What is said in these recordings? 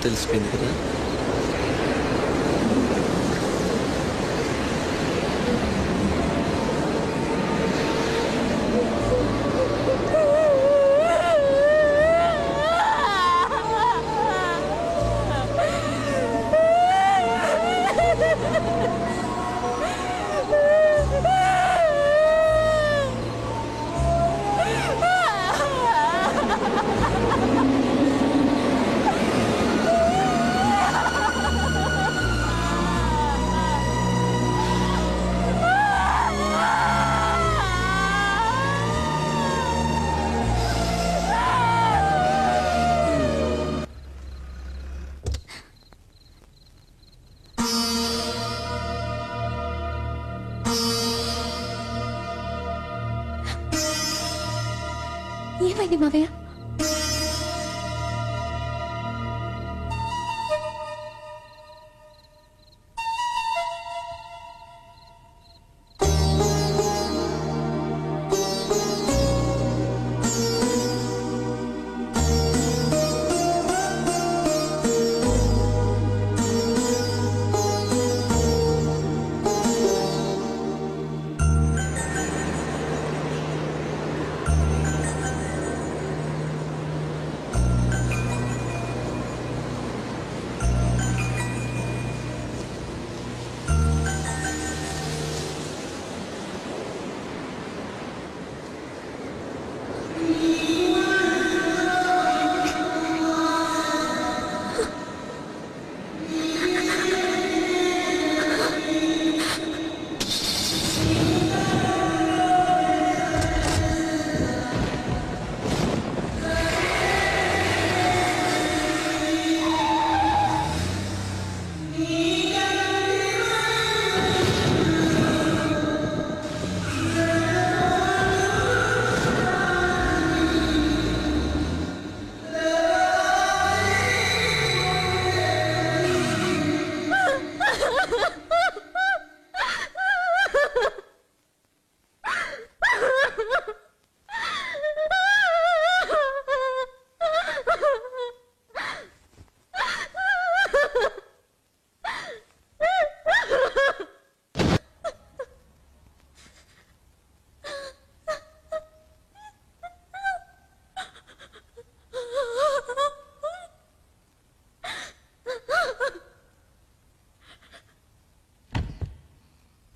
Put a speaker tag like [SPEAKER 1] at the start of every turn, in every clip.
[SPEAKER 1] తెలిసిపోయింది కదా.
[SPEAKER 2] ఏమైంది మావయ్య?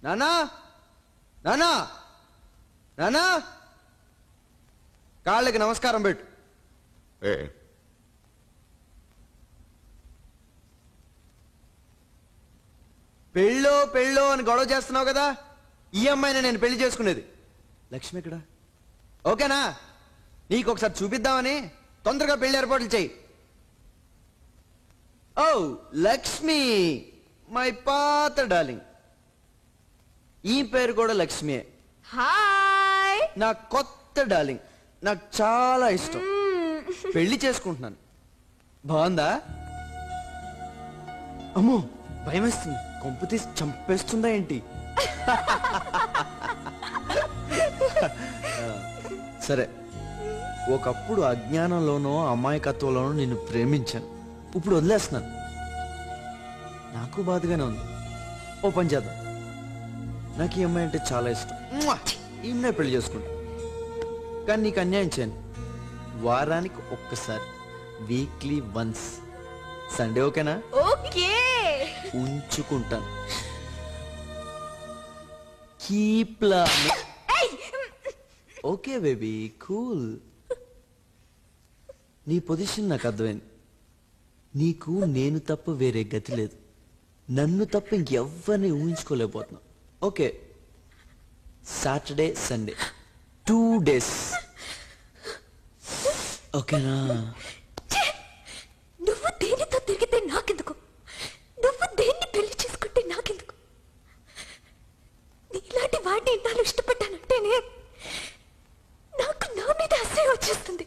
[SPEAKER 1] నానా నానా నానా కాళ్ళకి నమస్కారం పెట్టు. పెళ్ళో పెళ్ళో అని గొడవ చేస్తున్నావు కదా, ఈ అమ్మాయిని నేను పెళ్లి చేసుకునేది. లక్ష్మి ఎక్కడ? ఓకేనా? నీకు ఒకసారి చూపిద్దామని తొందరగా పెళ్లి ఏర్పాట్లు చెయ్యి. ఓ లక్ష్మి, మై పాత డార్లింగ్. ఈ పేరు కూడా లక్ష్మియే.
[SPEAKER 2] హాయ్,
[SPEAKER 1] నా కొత్త డార్లింగ్, నాకు చాలా ఇష్టం. పెళ్లి చేసుకుంటున్నాను. బాగుందా? అమ్మో భయం వేస్తుంది. కొంపు తీసి చంపేస్తుందా ఏంటి? సరే, ఒకప్పుడు అజ్ఞానంలోనో అమాయకత్వంలోనో నిన్ను ప్రేమించాను. ఇప్పుడు వదిలేస్తున్నాను. నాకు బాధగానే ఉంది. ఓ పని చేద్దాం. నాకు ఈ అమ్మాయి అంటే చాలా ఇష్టం. ఈమెనే పెళ్లి చేసుకుంటా. కానీ నీకు అన్యాయం చేయను. వారానికి ఒక్కసారి, వీక్లీ వన్స్, సండే. ఓకేనా?
[SPEAKER 2] ఓకే,
[SPEAKER 1] ఉంచుకుంటాను. కీప్ లా. Okay baby cool. నీ పొజిషన్ నాకు అర్థమైంది. నీకు నేను తప్ప వేరే గతి లేదు. నన్ను తప్ప ఇంకెవ్వరిని ఊహించుకోలేకపోతున్నా. ఓకే, సాటర్డే సండే 2 days ఓకేనా?
[SPEAKER 2] నువ్వు దేనితో తిరిగితే నాకెందుకు? నువ్వు దేన్ని పెళ్లి చేసుకుంటే నాకెందుకు? నీలాంటి వాడిని ఇన్నాళ్ళు ఇష్టపడ్డానంటేనే నాకు నా మీద అసహ్యం వచ్చేస్తుంది.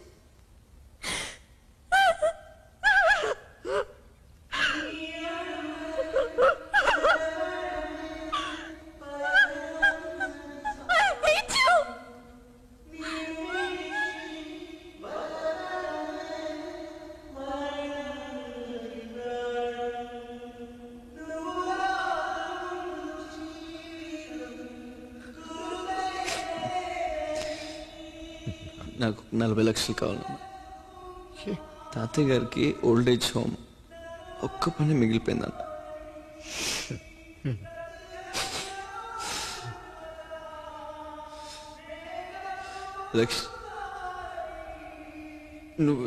[SPEAKER 1] నాకు 40 లక్షలు కావాలన్నా. తాతయ్య గారికి ఓల్డ్ ఏజ్ హోమ్ ఒక్క పని మిగిలిపోయిందంట. లక్ష నువ్వు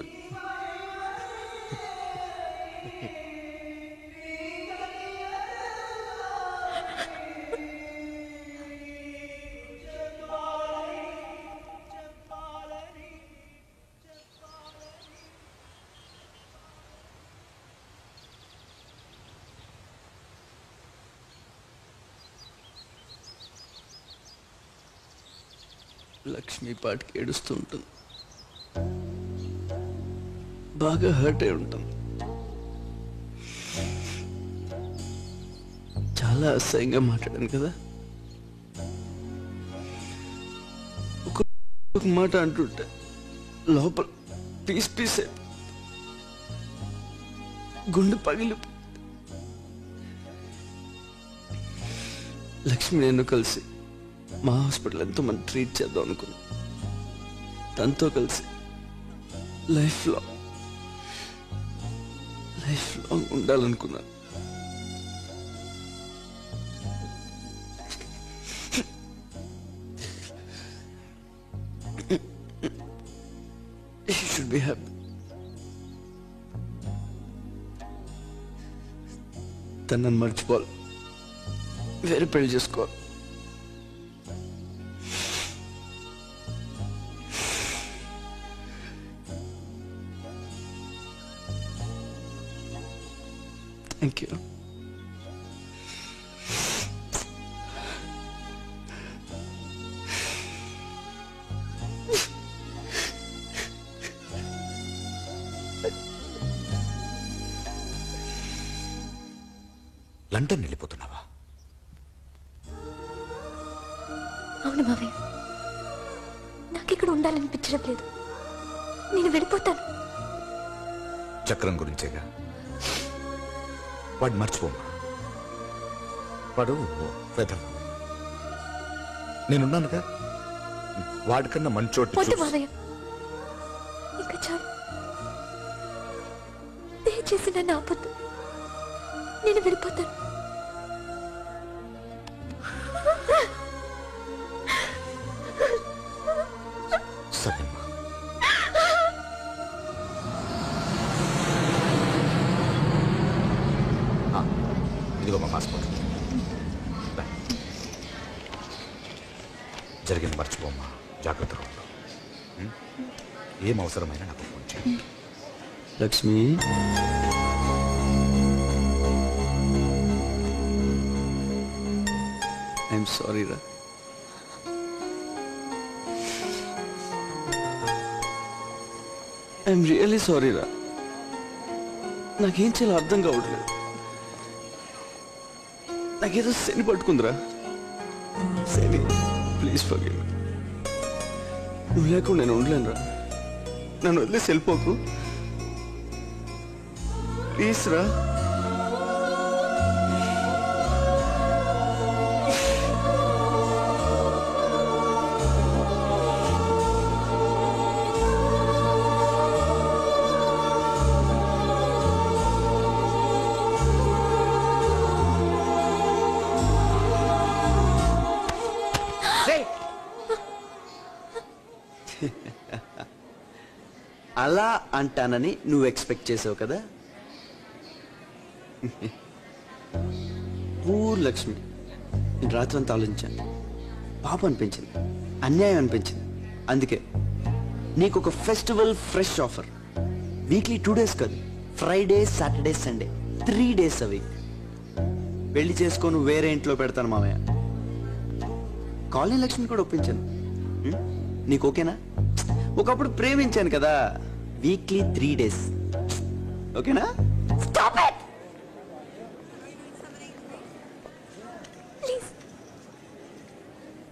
[SPEAKER 1] లక్ష్మి పాటికి ఏడుస్తూ ఉంటుంది. బాగా హర్ట్ అయి ఉంటుంది. చాలా అసహ్యంగా మాట్లాడాను కదా. ఒక మాట అంటుంటే లోపల పీస్ పీస్ గుండె పగిలి. లక్ష్మి నేను కలిసి మా హాస్పిటల్ ఎంతో మంది ట్రీట్ చేద్దాం అనుకున్నా. తనతో కలిసి లైఫ్ లాంగ్ ఉండాలనుకున్నా. You should be happy. తను నన్ను మర్చిపోవాలి, వేరే పెళ్లి చేసుకోవాలి. Thank you.
[SPEAKER 3] లండన్ వెళ్ళిపోతున్నావా?
[SPEAKER 2] అవును మావయ్య, నాకిక్కడ ఉండాలనిపించడం లేదు. నేను వెళ్ళిపోతాను.
[SPEAKER 3] చక్రం గురించేగా. వాడు మర్చిపోమ్మా. వాడు వెధవ. నేనున్నానుగా. వాడికన్నా మంచోటి
[SPEAKER 2] వద్దు మావయ్య, ఇంకా చాలు. దయచేసి నన్ను ఆపొద్దు. నేను వెళ్ళిపోతాను.
[SPEAKER 3] సరేమ్మా. ఇదిగో మా పాస్పోర్ట్. జరిగింది మర్చిపోమ్మా. జాగ్రత్తగా ఉండు. ఏం అవసరమైనా నాకు ఫోన్ చేయి.
[SPEAKER 1] లక్ష్మి, ఐఎమ్ సారీ రా. ఐఎమ్ రియల్లీ సారీ రా. నాకేం చేయాలో అర్థం కావట్లేదు. నాకేదో శని పట్టుకుందిరా. శని, ప్లీజ్ ఫర్గివ్ మీ. నువ్వు లేకుండా నేను ఉండలేను రా. నన్ను వదిలేసి వెళ్ళిపోకు ప్లీజ్ రా. అలా అంటానని నువ్వు ఎక్స్పెక్ట్ చేసావు కదా. పూర్ లక్ష్మి, నేను రాత్రంతా ఆలోచించాను. పాప అనిపించింది, అన్యాయం అనిపించింది. అందుకే నీకు ఒక festival fresh offer. Weekly 2 days కాదు, Friday, Saturday, Sunday 3 days a week. పెళ్లి చేసుకొని వేరే ఇంట్లో పెడతాను మామయ్య. కాలనీ లక్ష్మిని కూడా ఒప్పించాను. నీకు ఓకేనా? ఒకప్పుడు ప్రేమించాను కదా. వీక్లీ 3 days ఓకేనా?
[SPEAKER 2] Stop it please.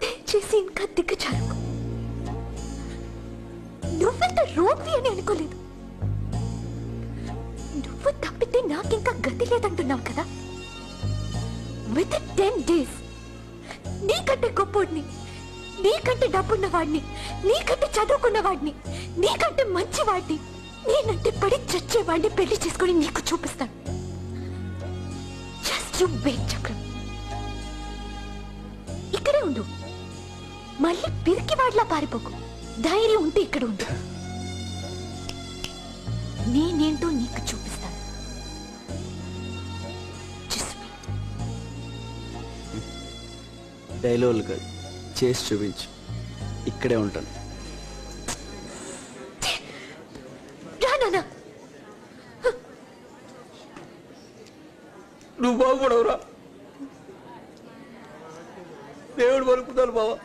[SPEAKER 2] దయచేసి ఇంకా దిగజారుకు. నువ్వెంత రోగ్వి అని అనుకోలేదు. నువ్వు తప్పితే నాకింకా గతి లేదంటున్నావు కదా. విత్ 10 days నీకంటే గొప్పోడిని, నీకంటే డబ్బున్నవాడిని, నీకంటే చదువుకున్నవాడిని, నీకంటే మంచివాడిని, నేనంటే పడి చచ్చేవాడిని పెళ్లి చేసుకుని నీకు చూపిస్తాను. జస్ట్ యు వెయిట్ చక్రం. ఇక్కడే ఉండు, మళ్ళీ పిరికి వాడిలా పారిపోకు. ధైర్యం ఉంటే ఇక్కడ ఉండు. నేనేంటో నీకు చూపిస్తాను.
[SPEAKER 1] డైలాగులు కాదు, చేసి చూపించు. ఇక్కడే ఉంటాను.
[SPEAKER 2] రానా
[SPEAKER 1] నువ్వు బాగుపడవురా. దేవుడు పలుకుతాను బావా.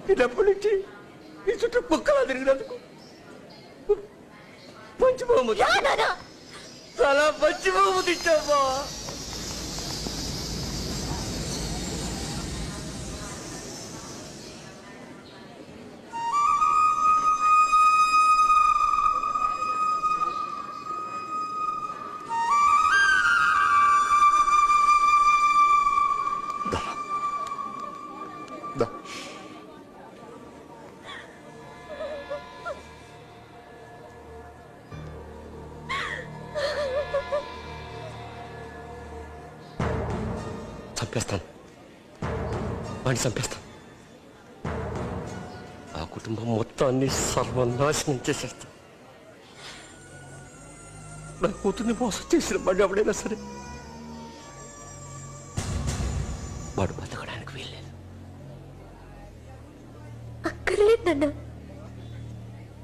[SPEAKER 1] చిన్నప్పటి నుంచి ఈ చుట్టూ కుక్కలా తిరిగినందుకు మంచి బహుమతి, చాలా మంచి బహుమతి ఇచ్చావు బావా.
[SPEAKER 4] చంపేస్తాను, వాడిని చంపేస్తాను. ఆ కుటుంబం మొత్తాన్ని సర్వనాశనం చేసేస్తాను. నా కూతుర్ని మోసం చేసిన వాడు ఎవడైనా సరే వాడు బతకడానికి వీల్లేదు.
[SPEAKER 2] అక్కర్లేదన్నా.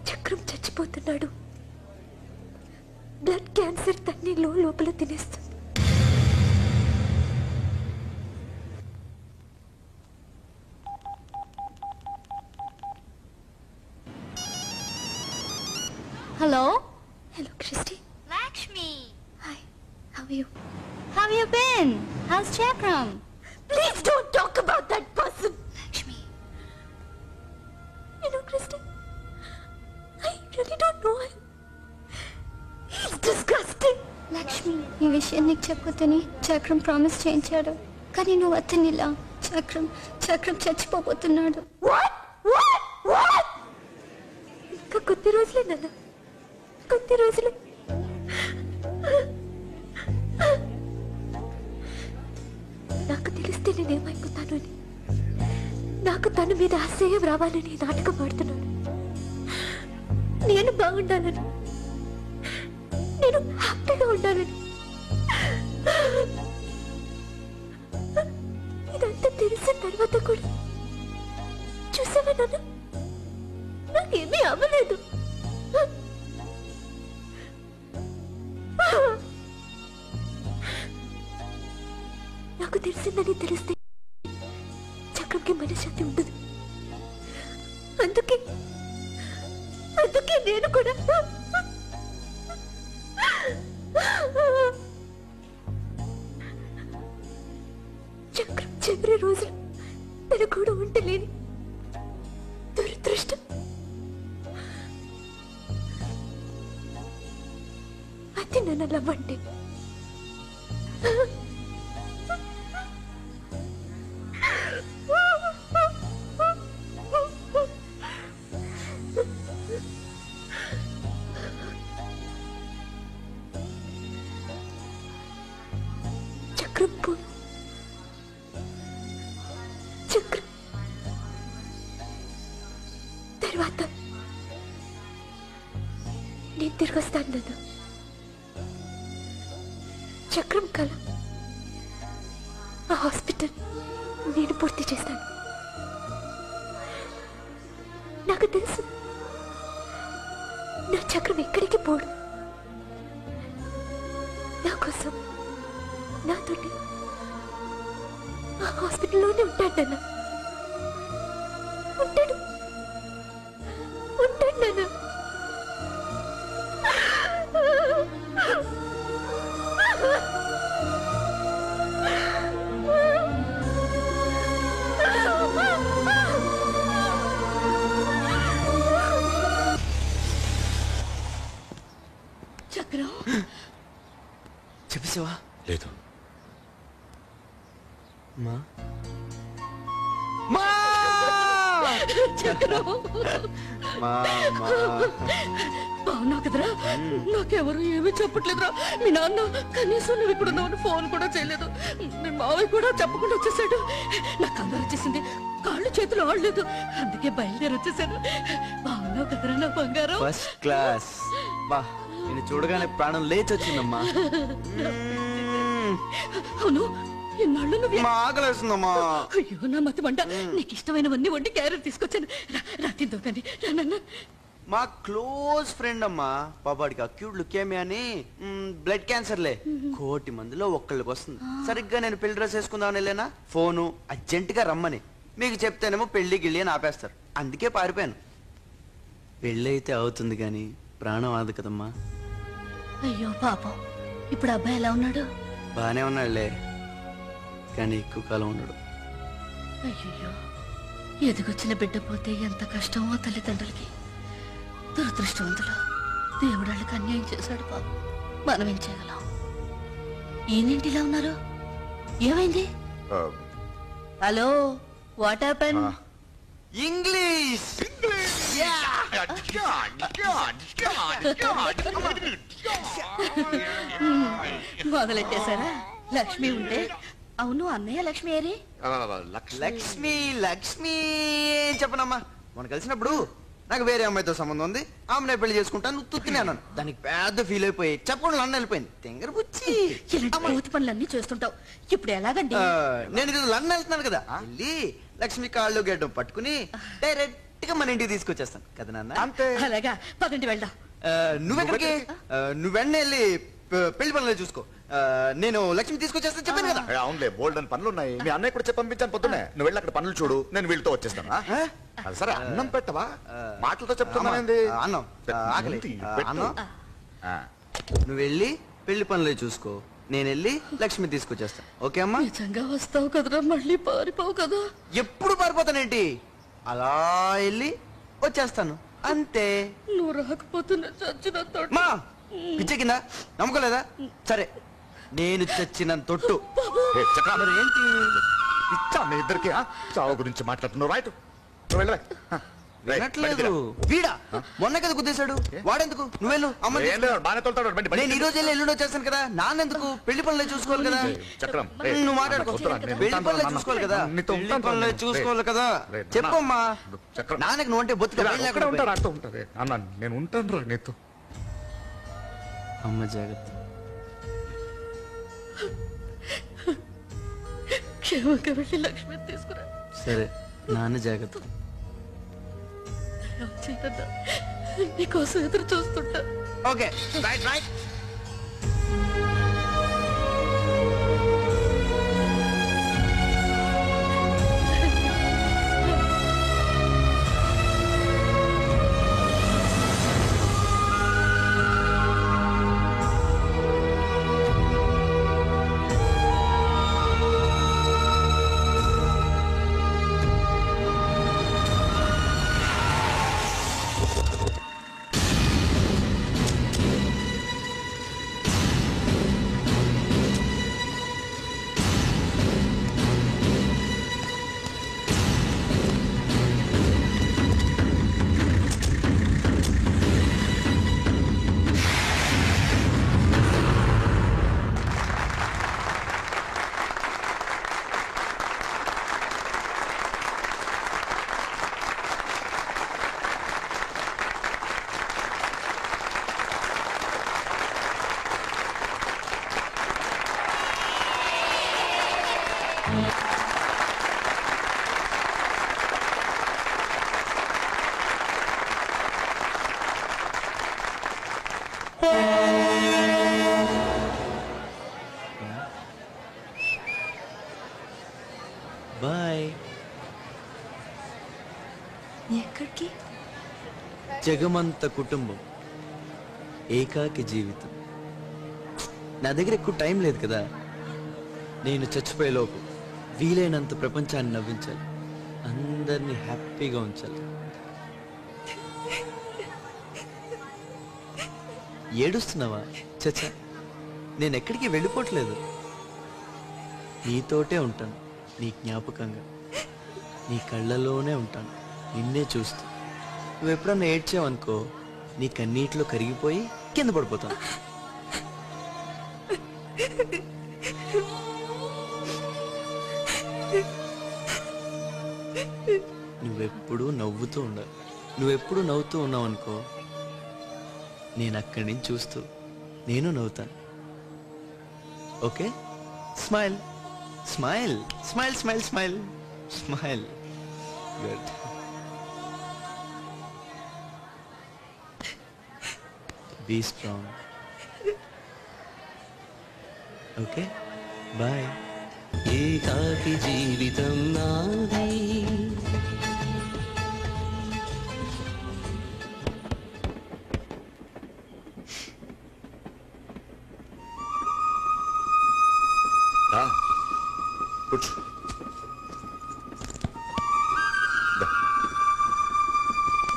[SPEAKER 2] చక్రం చచ్చిపోతున్నాడు. బ్లడ్ క్యాన్సర్ తన్ని లోపల తినేస్తుంది.
[SPEAKER 5] Hello?
[SPEAKER 2] Hello, Christy.
[SPEAKER 5] Lakshmi!
[SPEAKER 2] Hi. How are you?
[SPEAKER 5] How have you been? How's Chakram?
[SPEAKER 2] Please don't talk about that person.
[SPEAKER 5] Lakshmi.
[SPEAKER 2] You know, Christy, I really don't know him. He's disgusting.
[SPEAKER 5] Lakshmi, ఈ విషయం నీకు చెప్పొద్దని చక్రం promise చేయించాడు. కానీ నువ్వు అతనిలా. చక్రం చచ్చిపోతున్నాడు.
[SPEAKER 2] What? What? What? ఇంకా కొద్ది రోజులే నాన్న, కొద్ది రోజులే. నాకు తెలిస్తే నేనేమైపోతాను అని, నాకు తన మీద అసహ్యం రావాలని నాటకం ఆడుతున్నాడు. నేను బాగుండాలని, నేను హ్యాపీగా ఉండాలని. ఇదంతా తెలిసిన తర్వాత కూడా చూసావా నాన్న, నాకేమీ అవ్వలేదు. నాకు తెలిసిందని తెలిస్తే చక్రంకి మనశ్శాంతి ఉండదు. అందుకే నేను కూడా చక్రం చివరి రోజులు తన కూడా ఉండలేని దురదృష్టం. అది నన్ను లవ్వండి. తిరిగి వస్తాను నాన్న. చక్రం కల ఆ హాస్పిటల్ నేను పూర్తి చేస్తాను. నాకు తెలుసు నా చక్రం ఎక్కడికి పోడు. నా కోసం నాతోటి ఆ హాస్పిటల్లోనే ఉంటాడు నాన్న. ఉంటాడు ఉంటాడు నాన్న. చక్రం
[SPEAKER 1] చెప్పేసావా?
[SPEAKER 3] లేదు.
[SPEAKER 1] మా మా
[SPEAKER 2] చక్రం
[SPEAKER 1] మా మా
[SPEAKER 2] బాగున్నావు కదరా? నాకెవరు ఏమీ చెప్పట్లేదురా. మీ నాన్న కనీసం నువ్వు ఇక్కడ ఉన్నావు ఫోన్ కూడా చేయలేదు. మీ మావయ్య కూడా చెప్పకుండా వచ్చేసాడు. నాకు అందరూ వచ్చేసింది, కాళ్ళు చేతులు ఆడలేదు, అందుకే బయలుదేరి వచ్చేసాను. బాగున్నావు కదరా నా బంగారం?
[SPEAKER 1] First class. బా నేను చూడగానే ప్రాణం లేచి వచ్చిందమ్మా.
[SPEAKER 2] అవును, ఎన్నాళ్ళు నువ్వు
[SPEAKER 1] మా ఆకలేస్తుందమ్మా.
[SPEAKER 2] అయ్యో నా మతి మంట. నీకు ఇష్టమైనవన్నీ వండి క్యారెట్ తీసుకొచ్చాను. రా తిందో కానీ.
[SPEAKER 1] మా క్లోజ్ ఫ్రెండ్ అమ్మా. పాపాడికి అక్యూట్ లుకేమియా అని బ్లడ్ క్యాన్సర్లే. 1,000,000 మందిలో ఒక్కళ్ళకి వస్తుంది. సరిగ్గా నేను పెళ్లి డ్రెస్ వేసుకుందామని వెళ్ళానా, ఫోను అర్జెంట్ గా రమ్మని. మీకు చెప్తేనేమో పెళ్లి గిళ్ళి అని ఆపేస్తారు. అందుకే పారిపోయాను. పెళ్ళి అయితే అవుతుంది కానీ ప్రాణం ఆదు కదమ్మా.
[SPEAKER 2] అయ్యో పాపం, ఇప్పుడు అబ్బాయి ఎలా ఉన్నాడు?
[SPEAKER 1] బానే ఉన్నాడులే, కానీ ఎక్కువ కాలం ఉన్నాడు.
[SPEAKER 2] అయ్యో, ఎదిగొచ్చిన బిడ్డ పోతే ఎంత కష్టమో తల్లిదండ్రులకి. దురదృష్టవంతులు, దేవుడు వాళ్ళకి అన్యాయం చేశాడు పాపం. మనం ఏం చేయగలం? ఈయనేంటి ఇలా ఉన్నారు? ఏమైంది? Hello, what happen?
[SPEAKER 1] ఇంగ్లీష్
[SPEAKER 2] మొదలెట్టేశారా? లక్ష్మి ఉంటే. అవును, అన్నయ్య లక్ష్మి ఏరి?
[SPEAKER 1] లక్ష్మి లక్ష్మి చెప్పనమ్మా. మొన్న కలిసినప్పుడు నాకు వేరే అమ్మాయితో సంబంధం ఉంది, ఆమెనే పెళ్లి చేసుకుంటాను, నువ్వు తుత్తినే అన్నాను. దానికి పెద్ద ఫీల్ అయిపోయి చెప్పకుండా నన్ను వెళ్ళిపోయింది. తెంగర పుచ్చి
[SPEAKER 2] ఇలాంటి పూతి పనులన్నీ చేస్తుంటావు. ఇప్పుడు ఎలాగండి?
[SPEAKER 1] నేను ఇది లండన్ వెళ్తున్నాను కదా, వెళ్ళి లక్ష్మి కాళ్ళు గడ్డం పట్టుకుని డైరెక్ట్ గా మన ఇంటికి తీసుకొచ్చేస్తాను కదా నాన్న.
[SPEAKER 3] అంతే.
[SPEAKER 2] అలాగా, పదండి వెళ్దాం.
[SPEAKER 1] నువ్వెక్కడికి? నువ్వు వెంటనే వెళ్ళి పెళ్లి పనులు చూసుకో. నేను లక్ష్మి తీసుకొచ్చేస్తాను చెప్పాను కదా.
[SPEAKER 3] అవునులే, బోల్డ్ అని పనులు ఉన్నాయి. మీ అన్నయ్య కూడా చెప్పి పంపించాను పొద్దునే. నువ్వు వెళ్ళి అక్కడ పనులు చూడు, నేను వీళ్ళతో వచ్చేస్తాను. అది సరే, అన్నం పెట్టవా? మాటలతో చెప్తున్నానండి.
[SPEAKER 1] అన్నం ఆకలి.
[SPEAKER 3] పెట్టు.
[SPEAKER 1] అన్నం నువ్వు వెళ్ళి పెళ్లి పనులు చూసుకో, నేను వెళ్ళి లక్ష్మి తీసుకొచ్చేస్తాను. ఓకే అమ్మా?
[SPEAKER 2] నిజంగా వస్తావు కదరా? మళ్ళీ పారిపోవు కదా?
[SPEAKER 1] ఎప్పుడు పారిపోతానేంటి, అలా వెళ్ళి వచ్చేస్తాను అంతే.
[SPEAKER 2] నువ్వు రాకపోతే నేను చచ్చినంత.
[SPEAKER 1] మా పిచ్చ కింద నమ్మకలేదా? సరే, నేను చచ్చిన తొట్టు.
[SPEAKER 3] ఏ, చక్రా,
[SPEAKER 1] మరి ఏంటి
[SPEAKER 3] ఇచ్చా మీ ఇద్దరికి చావు గురించి మాట్లాడుతున్నావు. రైట్, నువ్వు వెళ్ళవే.
[SPEAKER 1] వినట్లేదు. వీడా మొన్న కదా గుద్దేశాడు, వాడెందుకు? నువ్వెళ్ళు అమ్మ.
[SPEAKER 3] బాగానే తోలుతాడు.
[SPEAKER 1] నేను ఈ రోజు వెళ్ళి ఎల్లుండి వచ్చేస్తాను కదా, నాన్నెందుకు? పెళ్లి పనులే చూసుకోవాలి కదా.
[SPEAKER 3] చక్రం,
[SPEAKER 1] నువ్వు మాట్లాడుకో. పెళ్లి పనులే చూసుకోవాలి కదా, పెళ్లి పనులే చూసుకోవాలి కదా. చెప్పమ్మా. నాన్నకి నువ్వు అంటే బొత్తుగా
[SPEAKER 3] అన్న నేను ఉంటాను రా నీతో.
[SPEAKER 1] అమ్మ జాగ్రత్త.
[SPEAKER 2] క్షేమంగా వెళ్ళి లక్ష్మి తీసుకురా.
[SPEAKER 1] సరే, నాన్న జాగ్రత్త.
[SPEAKER 2] నీకోసం ఎదురు చూస్తుంటా.
[SPEAKER 1] Okay, right right. బాయ్.
[SPEAKER 5] ఎక్కడికి?
[SPEAKER 1] జగమంత కుటుంబం, ఏకాకి జీవితం. నా దగ్గర ఎక్కువ టైం లేదు కదా. నేను చచ్చిపోయేలోపు వీలైనంత ప్రపంచాన్ని నవ్వించాలి, అందరినీ హ్యాపీగా ఉంచాలి. ఏడుస్తున్నావా? చచ్చా, నేను ఎక్కడికి వెళ్ళిపోవట్లేదు. నీతోటే ఉంటాను, నీ జ్ఞాపకంగా, నీ కళ్ళలోనే ఉంటాను, నిన్నే చూస్తూ. నువ్వు ఎప్పుడన్నా ఏడ్చావనుకో, నీ కన్నీటిలో కరిగిపోయి కింద పడిపోతాను. నువ్వెప్పుడూ నవ్వుతూ ఉండాలి. నువ్వెప్పుడు నవ్వుతూ ఉన్నావు అనుకో, నేను అక్కడి నుంచి చూస్తూ నేను నవ్వుతాను. Okay? Smile smile smile smile smile smile. Good. Be strong. Okay, bye.
[SPEAKER 4] ఏకాకి జీవితం నాది.
[SPEAKER 3] రా, కూర్చో. దా.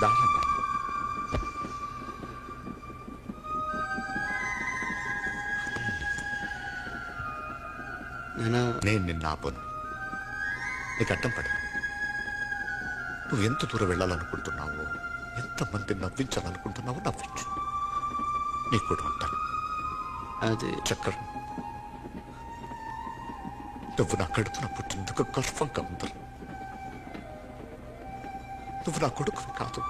[SPEAKER 3] దారమ్మా.
[SPEAKER 1] నానా,
[SPEAKER 3] నేను నిన్ను ఆపను, నీకు అడ్డం పడను. నువ్వు ఎంత దూరం వెళ్ళాలనుకుంటున్నావో, ఎంతమంది నవ్వించాలనుకుంటున్నావో నవ్వించు. నీకు కూడా ఉంటాను.
[SPEAKER 1] అది
[SPEAKER 3] చక్రం, నువ్వు నా కడుపున పుట్టినందుకు గర్వంగా ఉంది. నువ్వు నా కొడుకు కాదు,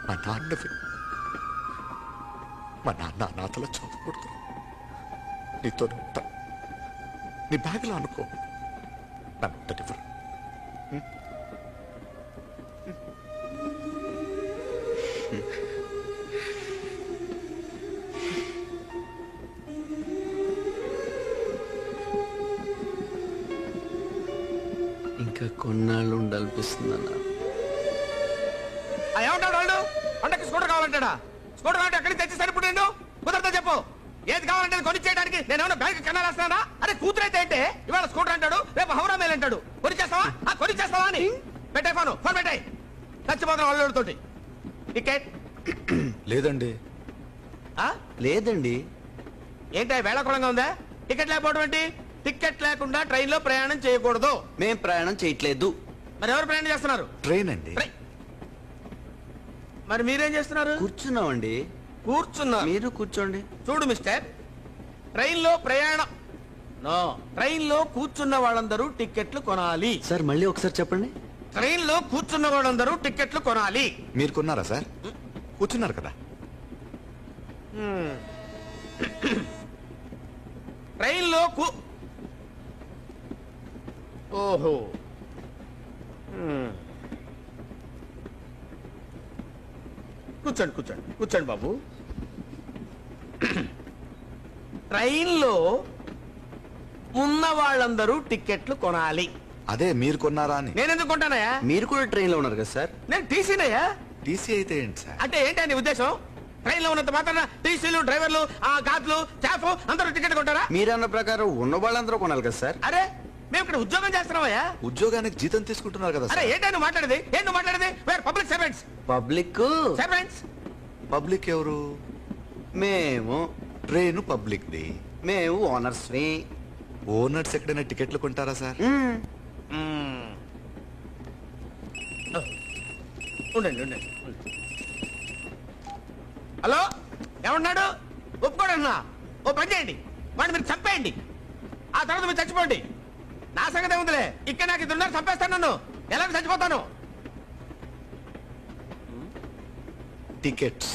[SPEAKER 3] మా నాన్నవి. మా నాన్న అనాథలో చదవకూడదు. నీతోనే ఉంటాను. నీ బ్యాగ్లో అనుకో, నన్ను ఉండనివ్వరు.
[SPEAKER 1] ఇంకా కొన్నాళ్ళు ఉండాలనిపిస్తుంది అన్న.
[SPEAKER 6] ఏమంటాడు వాళ్ళు? పంటకి స్కూటర్ కావాలంటాడా? స్కూటర్ కావాలంటే ఎక్కడికి తెచ్చి సరిపడిండు? కుదరతో చెప్పు. ఏది కావాలంటే కొని చేయడానికి నేనేమన్నా బ్యాంక్ కన్నా రాస్తానా? అరే కూతురైతే అంటే ఇవాళ స్కూటర్ అంటాడు, రేపు హౌరా మేల్ అంటాడు. కొనిచ్చేస్తావా? కొనిచ్చేస్తావా అని పెట్టే ఫోన్ పెట్టాయి. చచ్చిపోతాను వాళ్ళతోటి. టికెట్
[SPEAKER 3] లేదండి.
[SPEAKER 1] లేదండి.
[SPEAKER 6] ఏంటి వేళాకుళంగా ఉందా? టికెట్ లేకపోవడం ఏంటి? టికెట్ లేకుండా ట్రైన్ లో ప్రయాణం చేయకూడదు.
[SPEAKER 1] మేం ప్రయాణం చేయట్లేదు.
[SPEAKER 6] మరి ఎవరు ప్రయాణం చేస్తున్నారు?
[SPEAKER 3] ట్రైన్ అండి.
[SPEAKER 6] మరి మీరేం చేస్తున్నారు?
[SPEAKER 1] కూర్చున్నామండి.
[SPEAKER 6] కూర్చున్నారు.
[SPEAKER 1] మీరు కూర్చోండి.
[SPEAKER 6] చూడు మిస్టర్, ట్రైన్ లో ప్రయాణం నో, ట్రైన్ లో కూర్చున్న వాళ్ళందరూ టికెట్లు కొనాలి.
[SPEAKER 1] సార్ మళ్ళీ ఒకసారి చెప్పండి.
[SPEAKER 6] ట్రైన్ లో కూర్చున్న వాళ్ళందరూ టికెట్లు కొనాలి.
[SPEAKER 3] మీరు కొన్నారా సార్? కూర్చున్నారు కదా.
[SPEAKER 6] ట్రైన్ లో ఓహో, కూర్చోండి కూర్చోండి కూర్చోండి బాబు. ట్రైన్ లో ఉన్న వాళ్ళందరూ టికెట్లు కొనాలి.
[SPEAKER 3] అదే మీరు కొన్నారా అని.
[SPEAKER 6] నేను ఎందుకు కొంటానయ్యా?
[SPEAKER 1] మీరు కూడా ట్రైన్ లో ఉన్నారు కదా సార్?
[SPEAKER 6] నేను టీసీనయ్యా.
[SPEAKER 3] టీసీ అయితే ఏంటి సార్?
[SPEAKER 6] అంటే ఏంటి నీ ఉద్దేశం? ట్రైన్ లో ఉన్నంత మాత్రాన టీసీలు, డ్రైవర్లు, ఆ గాతులు, స్టాఫ్ అందరూ టికెట్ కొంటారా?
[SPEAKER 1] మీరన్న ప్రకారం ఉన్న వాళ్ళందరూ కొనాలి కదా సార్?
[SPEAKER 6] అరే మేము ఇక్కడ ఉద్యోగం చేస్తున్నామయ్యా.
[SPEAKER 3] ఉద్యోగానికి జీతం తీసుకుంటున్నారు కదా
[SPEAKER 6] అరే
[SPEAKER 3] సార్.
[SPEAKER 6] ఏంటి నువ్వు మాట్లాడేది? ఏంటి నువ్వు మాట్లాడేది? Wear public servants.
[SPEAKER 1] Public
[SPEAKER 6] servants
[SPEAKER 3] public ఎవరు?
[SPEAKER 1] మేము.
[SPEAKER 3] Train public the.
[SPEAKER 1] మేము ఓనర్స్.
[SPEAKER 3] ఓనర్స్ ఎక్కడైనా టికెట్లు కొంటారా సార్?
[SPEAKER 6] ఉండండి ఉండండి. హలో, ఏమన్నాడు? ఒప్పుకోడన్నా. ఓ పని చేయండి, వాడిని మీరు చంపేయండి. ఆ తర్వాత మీరు చచ్చిపోండి. నా సంగతి ఏముందిలే. ఇక్కడ నాకు ఇద్దరున్నారు, చంపేస్తాను. నన్ను ఎలాగో చచ్చిపోతాను.
[SPEAKER 3] టికెట్స్.